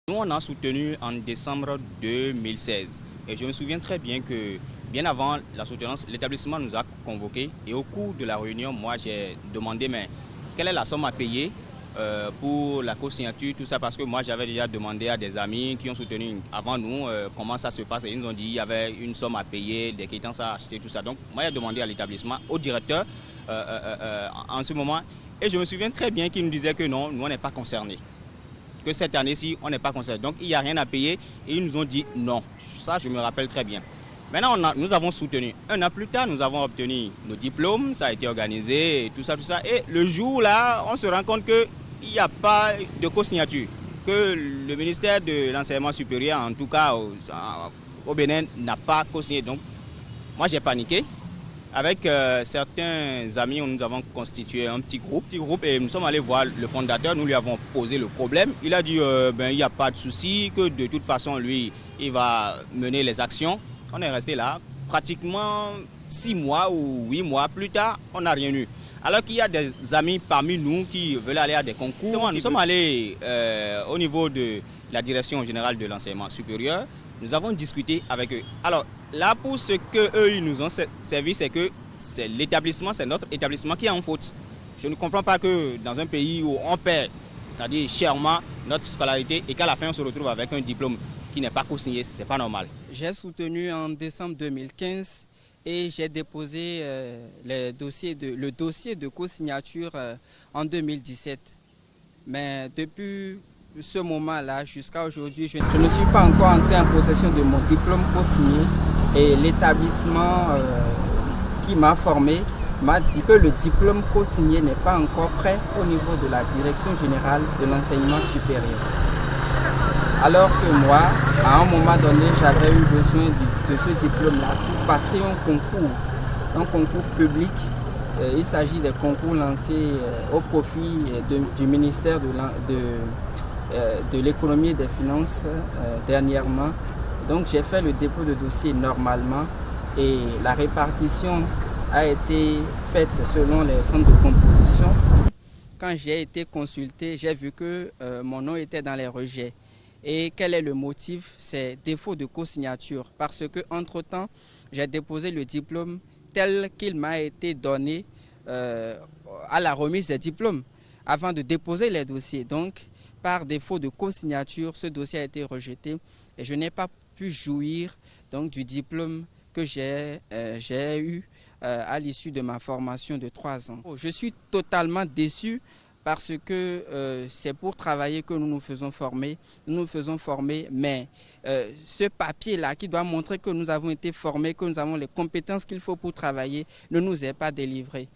Nous, on a soutenu en décembre 2016. Et je me souviens très bien que, bien avant la soutenance, l'établissement nous a convoqués. Et au cours de la réunion, moi, j'ai demandé, mais quelle est la somme à payer pour la co-signature, tout ça, parce que moi, j'avais déjà demandé à des amis qui ont soutenu avant nous comment ça se passe. Et ils nous ont dit qu'il y avait une somme à payer, des quittances à acheter, tout ça. Donc, moi, j'ai demandé à l'établissement, au directeur, en ce moment. Et je me souviens très bien qu'il nous disait que non, nous, on n'est pas concernés. Que cette année-ci, on n'est pas concerné. Donc, il n'y a rien à payer et ils nous ont dit non. Ça, je me rappelle très bien. Maintenant, nous avons soutenu. Un an plus tard, nous avons obtenu nos diplômes, ça a été organisé, et tout ça, tout ça. Et le jour là, on se rend compte qu'il n'y a pas de co-signature, que le ministère de l'enseignement supérieur, en tout cas au Bénin, n'a pas co-signé. Donc, moi, j'ai paniqué. Avec certains amis, nous avons constitué un petit groupe et nous sommes allés voir le fondateur, nous lui avons posé le problème. Il a dit il n'y a pas de souci, que de toute façon, lui, il va mener les actions. On est resté là, pratiquement 6 mois ou 8 mois plus tard, on n'a rien eu. Alors qu'il y a des amis parmi nous qui veulent aller à des concours. Nous sommes allés au niveau de la direction générale de l'enseignement supérieur. Nous avons discuté avec eux. Alors là, pour ce qu'eux ils nous ont servi, c'est que c'est l'établissement, c'est notre établissement qui est en faute. Je ne comprends pas que dans un pays où on paie, c'est-à-dire chèrement, notre scolarité et qu'à la fin on se retrouve avec un diplôme qui n'est pas co-signé, c'est pas normal. J'ai soutenu en décembre 2015 et j'ai déposé le dossier de co-signature en 2017. Mais depuis ce moment-là jusqu'à aujourd'hui, je ne suis pas encore entré en possession de mon diplôme co-signé et l'établissement qui m'a formé m'a dit que le diplôme co-signé n'est pas encore prêt au niveau de la direction générale de l'enseignement supérieur. Alors que moi, à un moment donné, j'avais eu besoin de ce diplôme-là pour passer un concours public. Il s'agit des concours lancés au profit du ministère de l'économie et des finances dernièrement. Donc j'ai fait le dépôt de dossier normalement et la répartition a été faite selon les centres de composition. Quand j'ai été consulté, j'ai vu que mon nom était dans les rejets. Et quel est le motif? C'est défaut de co-signature. Parce que entre-temps, j'ai déposé le diplôme tel qu'il m'a été donné à la remise des diplômes avant de déposer les dossiers. Donc, par défaut de co-signature, ce dossier a été rejeté et je n'ai pas pu jouir donc, du diplôme que j'ai eu à l'issue de ma formation de 3 ans. Je suis totalement déçu parce que c'est pour travailler que nous nous faisons former. Mais ce papier-là qui doit montrer que nous avons été formés, que nous avons les compétences qu'il faut pour travailler, ne nous est pas délivré.